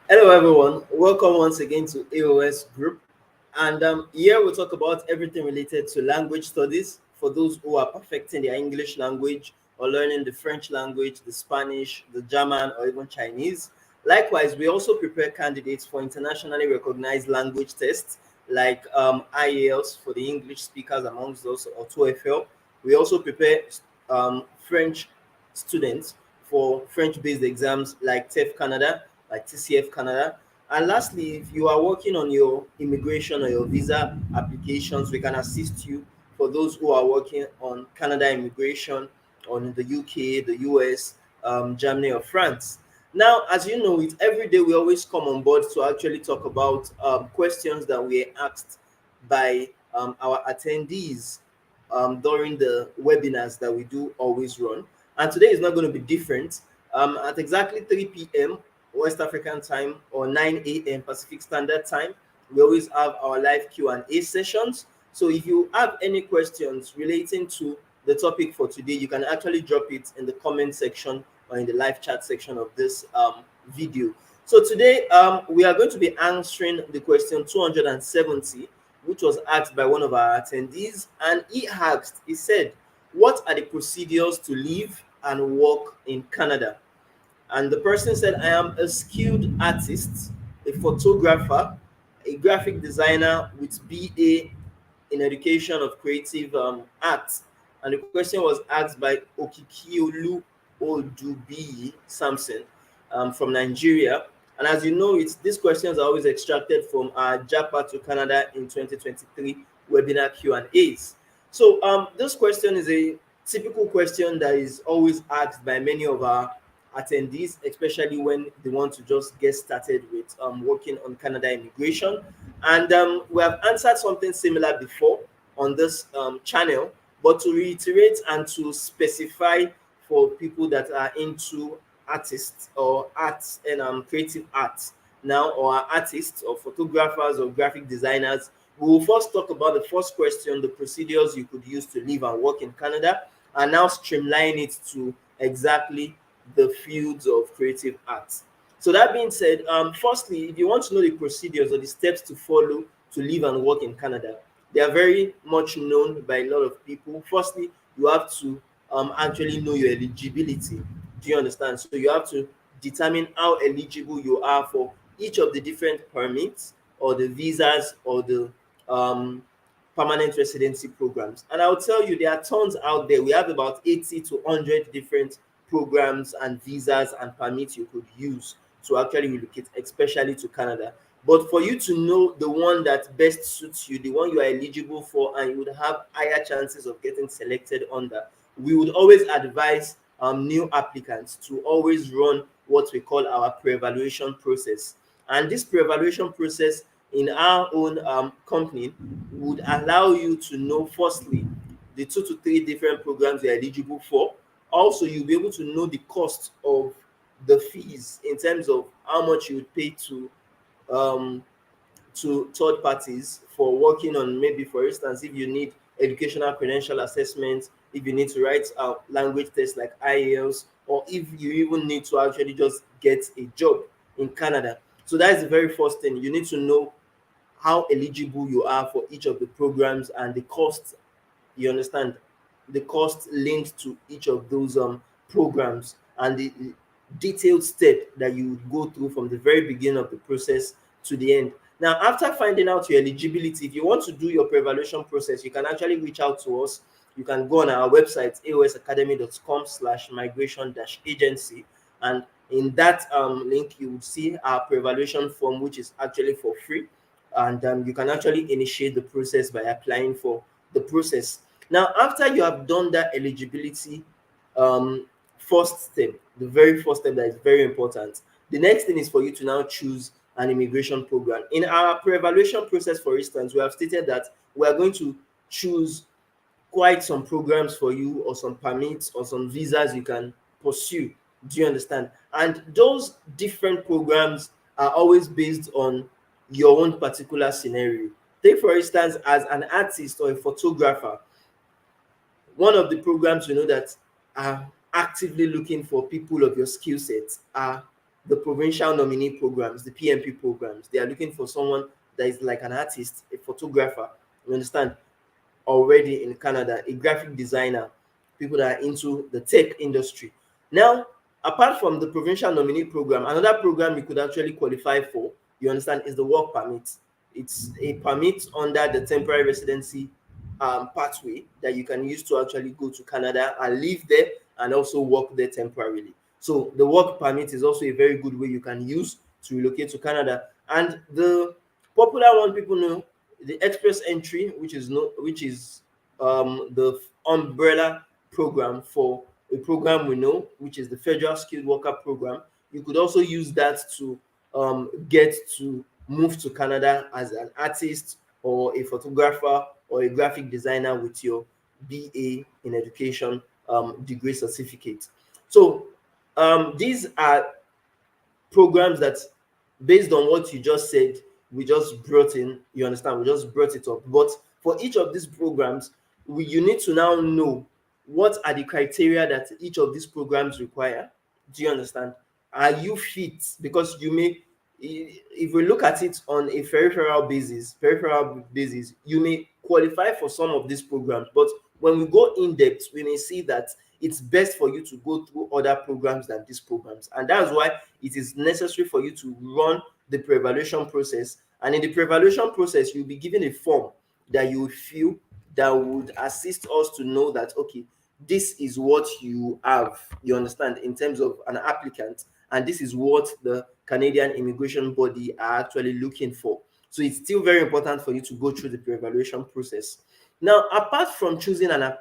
Hello, everyone. Welcome once again to A.O.S Group. And here we'll talk about everything related to language studies for those who are perfecting their English language or learning the French language, the Spanish, the German, or even Chinese. Likewise, we also prepare candidates for internationally recognized language tests like IELTS for the English speakers amongst us, or TOEFL. We also prepare French students for French-based exams like TEF Canada, like TCF Canada. And lastly, if you are working on your immigration or your visa applications, we can assist you for those who are working on Canada immigration, on the UK, the US, Germany, or France. Now, as you know, it every day we always come on board to actually talk about questions that we are asked by our attendees during the webinars that we do always run. And today is not going to be different. At exactly 3 p.m. West African time or 9 a.m. Pacific Standard Time, we always have our live Q&A sessions. So if you have any questions relating to the topic for today, you can actually drop it in the comment section or in the live chat section of this video. So today we are going to be answering the question 270, which was asked by one of our attendees. And he said, what are the procedures to live and work in Canada? And the person said, I am a skilled artist, a photographer, a graphic designer with BA in education of creative arts. And the question was asked by Okikiolu Odubiyi Samson from Nigeria. And as you know, these questions are always extracted from our JAPA to Canada in 2023 webinar Q&As. So this question is a typical question that is always asked by many of our attendees, especially when they want to just get started with working on Canada immigration. And we have answered something similar before on this channel, but to reiterate and to specify for people that are into artists or arts and creative arts now, or are artists or photographers or graphic designers, we will first talk about the first question, the procedures you could use to live and work in Canada, and now streamline it to exactly the fields of creative arts. So that being said, firstly, if you want to know the procedures or the steps to follow to live and work in Canada, they are very much known by a lot of people. Firstly, you have to actually know your eligibility. Do you understand? So you have to determine how eligible you are for each of the different permits or the visas or the um, permanent residency programs. And I'll tell you, there are tons out there. We have about 80 to 100 different programs and visas and permits you could use to actually relocate, especially to Canada. But for you to know the one that best suits you, the one you are eligible for, and you would have higher chances of getting selected under, we would always advise new applicants to always run what we call our pre-evaluation process. And this pre-evaluation process in our own company would allow you to know, firstly, the 2 to 3 different programs you're eligible for. Also, you'll be able to know the cost of the fees in terms of how much you would pay um, to third parties for working on, maybe for instance, if you need educational credential assessments, if you need to write language tests like IELTS, or if you even need to actually just get a job in Canada. So that is the very first thing. You need to know how eligible you are for each of the programs and the cost. You understand the cost linked to each of those programs and the detailed step that you would go through from the very beginning of the process to the end. Now, after finding out your eligibility, if you want to do your pre-evaluation process, you can actually reach out to us. You can go on our website, aosacademy.com/migration-agency, and in that link, you will see our pre-evaluation form, which is actually for free, and you can actually initiate the process by applying for the process. Now, after you have done that eligibility um, first step, the very first step that is very important, the next thing is for you to now choose an immigration program. In our pre-evaluation process, for instance, we have stated that we are going to choose quite some programs for you, or some permits or some visas you can pursue. Do you understand? And those different programs are always based on your own particular scenario. Take, for instance, as an artist or a photographer, one of the programs that are actively looking for people of your skill set are the provincial nominee programs, the PMP programs. They are looking for someone that is like an artist, a photographer, you understand, already in Canada, a graphic designer, people that are into the tech industry. Now, apart from the provincial nominee program, another program you could actually qualify for, you understand, is the work permit. It's a permit under the temporary residency pathway that you can use to actually go to Canada and live there and also work there temporarily. So the work permit is also a very good way you can use to relocate to Canada. And the popular one people know, the express entry, which is the umbrella program for a program we know, which is the Federal Skilled Worker Program. You could also use that to get to move to Canada as an artist or a photographer or a graphic designer with your BA in education degree certificate. So these are programs that, based on what you just said, we just brought in, you understand, we just brought it up. But for each of these programs, you need to now know what are the criteria that each of these programs require. Do you understand? Are you fit? Because you may, if we look at it on a peripheral basis, you may qualify for some of these programs, but when we go in depth, we may see that it's best for you to go through other programs than these programs. And that's why it is necessary for you to run the pre-evaluation process. And in the pre-evaluation process, you'll be given a form that you feel that would assist us to know that, okay, this is what you have, you understand, in terms of an applicant, and this is what the Canadian immigration body are actually looking for. So it's still very important for you to go through the pre-evaluation process. Now, apart from choosing an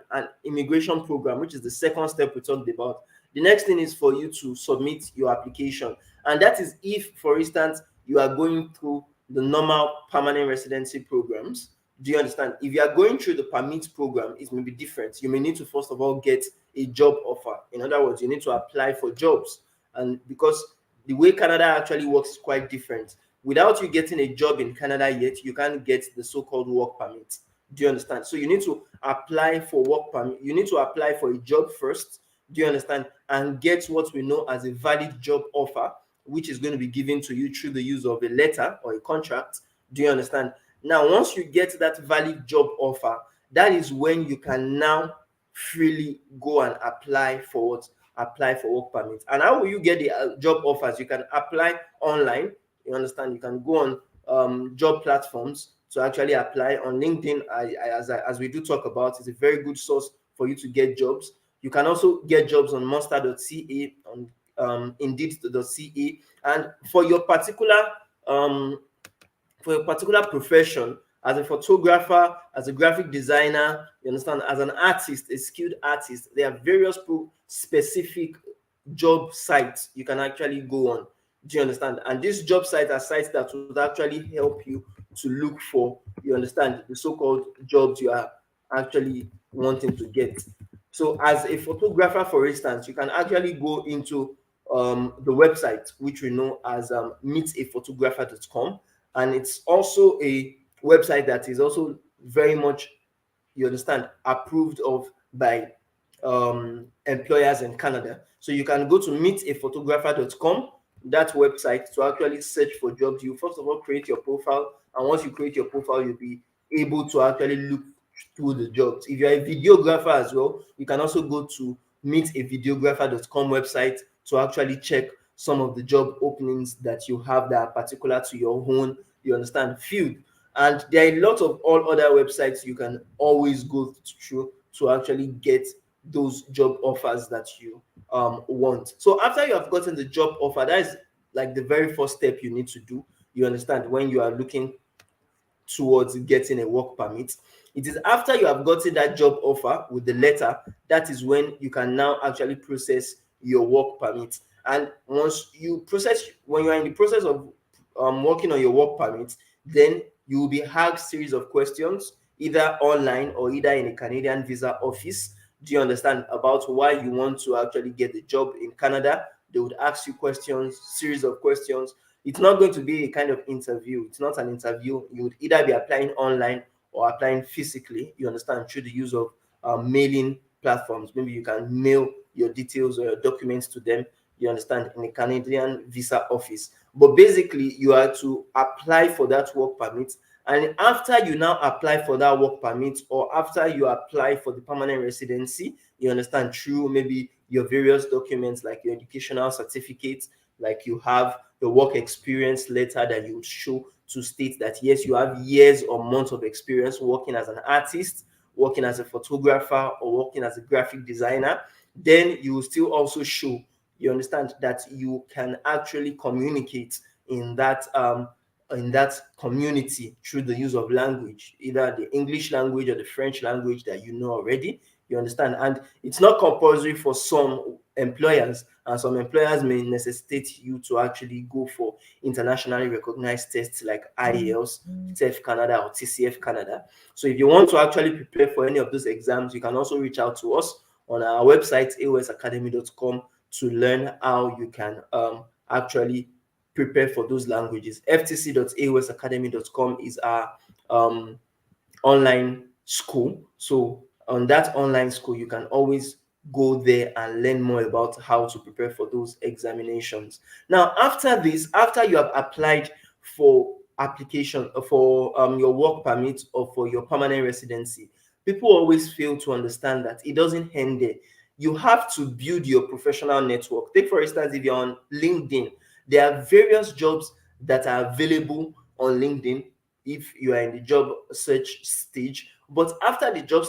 immigration program, which is the second step we talked about, the next thing is for you to submit your application. And that is if, for instance, you are going through the normal permanent residency programs. Do you understand? If you are going through the permit program, it may be different. You may need to first of all get a job offer. In other words, you need to apply for jobs. And because the way Canada actually works is quite different. Without you getting a job in Canada yet, you can't get the so-called work permit. Do you understand? So you need to apply for work permit. You need to apply for a job first. Do you understand? And get what we know as a valid job offer, which is going to be given to you through the use of a letter or a contract. Do you understand? Now, once you get that valid job offer, that is when you can now freely go and apply for what? Apply for work permit. And how will you get the job offers? You can apply online. You understand? You can go on job platforms to actually apply on LinkedIn. As we do talk about, it's a very good source for you to get jobs. You can also get jobs on monster.ca, on indeed.ca, and um, for your particular profession, as a photographer, as a graphic designer, you understand, as an artist, a skilled artist, there are various specific job sites you can actually go on. Do you understand? And these job sites are sites that would actually help you to look for, you understand, the so-called jobs you are actually wanting to get. So as a photographer, for instance, you can actually go into the website, which we know as meetaphotographer.com. And it's also a website that is also very much, you understand, approved of by employers in Canada. So you can go to meetaphotographer.com, that website, to actually search for jobs. You first of all create your profile, and once you create your profile, you'll be able to actually look through the jobs. If you're a videographer as well, you can also go to meetavideographer.com website to actually check some of the job openings that you have that are particular to your own, you understand, field. And there are a lot of all other websites you can always go through to actually get those job offers that you want. So after you have gotten the job offer, that is like the very first step you need to do, you understand, when you are looking towards getting a work permit. It is after you have gotten that job offer with the letter, that is when you can now actually process your work permit. And once you process, when you're in the process of working on your work permit, then you will be asked series of questions, either online or either in a Canadian visa office. Do you understand, about why you want to actually get the job in Canada? They would ask you questions, series of questions. It's not going to be a kind of interview. It's not an interview. You would either be applying online or applying physically, you understand, through the use of mailing platforms. Maybe you can mail your details or your documents to them, you understand, in a Canadian visa office. But basically, you are to apply for that work permit. And after you now apply for that work permit, or after you apply for the permanent residency, you understand, through maybe your various documents like your educational certificates, like you have the work experience letter that you show to state that yes, you have years or months of experience working as an artist, working as a photographer, or working as a graphic designer. Then you will still also show, you understand, that you can actually communicate in that community through the use of language, either the English language or the French language that you know already. You understand? And it's not compulsory for some employers, and some employers may necessitate you to actually go for internationally recognized tests like IELTS, TEF Canada, or TCF Canada. So if you want to actually prepare for any of those exams, you can also reach out to us on our website, aosacademy.com, to learn how you can actually prepare for those languages. ftc.aosacademy.com is our online school. So on that online school, you can always go there and learn more about how to prepare for those examinations. Now, after this, after you have applied for application for your work permit or for your permanent residency, people always fail to understand that it doesn't end there. You have to build your professional network. Take, for instance, if you're on LinkedIn, there are various jobs that are available on LinkedIn if you are in the job search stage. But after the job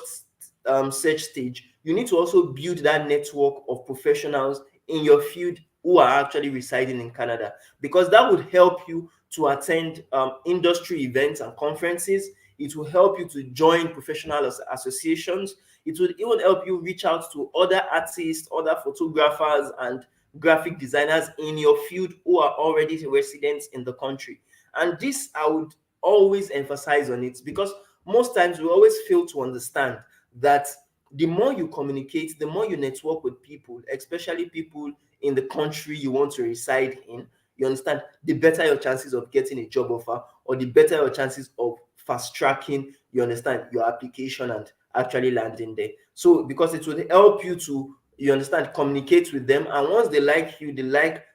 search stage, you need to also build that network of professionals in your field who are actually residing in Canada, because that would help you to attend industry events and conferences. It will help you to join professional associations. It would even help you reach out to other artists, other photographers, and graphic designers in your field who are already residents in the country. And this, I would always emphasize on it, because most times we always fail to understand that the more you communicate, the more you network with people, especially people in the country you want to reside in, you understand, the better your chances of getting a job offer, or the better your chances of fast tracking, you understand, your application and actually landing there. So because it will help you to, you understand, communicate with them, and once they like you, they like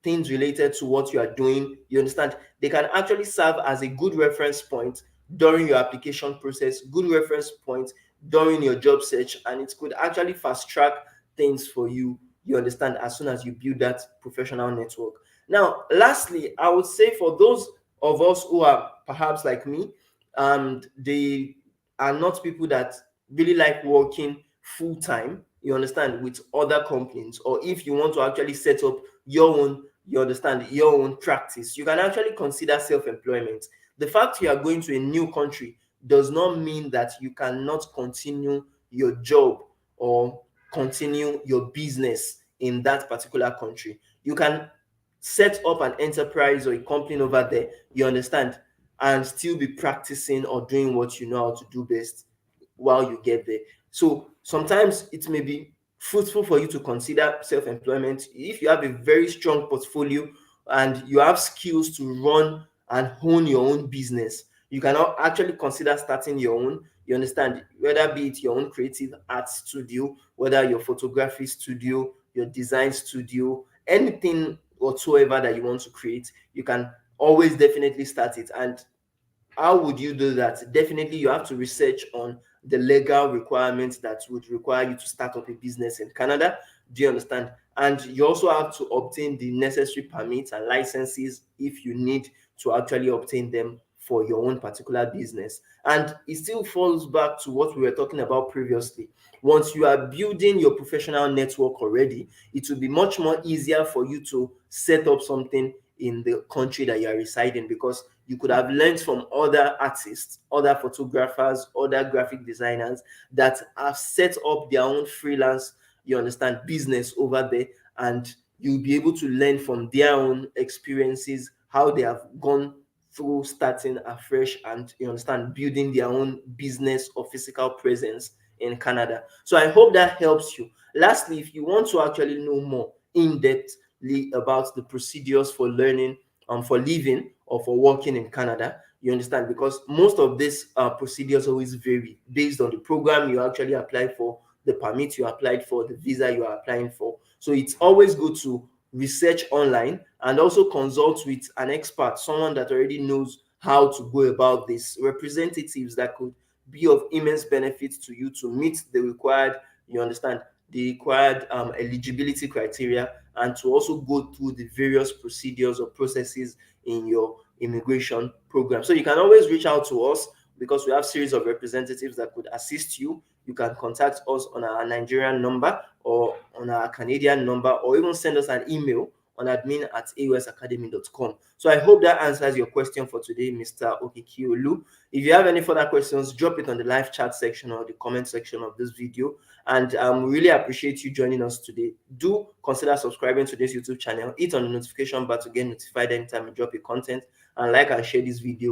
things related to what you are doing, you understand, they can actually serve as a good reference point during your application process, good reference point during your job search, and it could actually fast track things for you, you understand, as soon as you build that professional network. Now, lastly, I would say for those of us who are perhaps like me, and they are not people that really like working full time, you understand, with other companies, or if you want to actually set up your own, you understand, your own practice, you can actually consider self-employment. The fact you are going to a new country does not mean that you cannot continue your job or continue your business in that particular country. You can set up an enterprise or a company over there, you understand, and still be practicing or doing what you know how to do best while you get there. So sometimes it may be fruitful for you to consider self-employment if you have a very strong portfolio and you have skills to run and own your own business. You can actually consider starting your own, you understand, whether be it your own creative art studio, whether your photography studio, your design studio, anything whatsoever that you want to create, you can always definitely start it. And how would you do that? Definitely, you have to research on the legal requirements that would require you to start up a business in Canada. Do you understand? And you also have to obtain the necessary permits and licenses if you need to actually obtain them for your own particular business. And it still falls back to what we were talking about previously. Once you are building your professional network already, it will be much more easier for you to set up something in the country that you are residing, because you could have learned from other artists, other photographers, other graphic designers that have set up their own freelance, you understand, business over there, and you'll be able to learn from their own experiences, how they have gone through starting afresh and, you understand, building their own business or physical presence in Canada. So I hope that helps you. Lastly, if you want to actually know more in depthly about the procedures for learning, for living or for working in Canada, you understand, because most of these procedures always vary based on the program you actually apply for, the permit you applied for, the visa you are applying for. So it's always good to research online and also consult with an expert, someone that already knows how to go about this, representatives that could be of immense benefit to you to meet the required, you understand, the required eligibility criteria, and to also go through the various procedures or processes in your immigration program. So you can always reach out to us because we have series of representatives that could assist you. You can contact us on our Nigerian number or on our Canadian number, or even send us an email on admin@aosacademy.com. So I hope that answers your question for today, Mr. Okikiolu. If you have any further questions, drop it on the live chat section or the comment section of this video. And we really appreciate you joining us today. Do consider subscribing to this YouTube channel. Hit on the notification bell to get notified anytime we drop your content, and like and share this video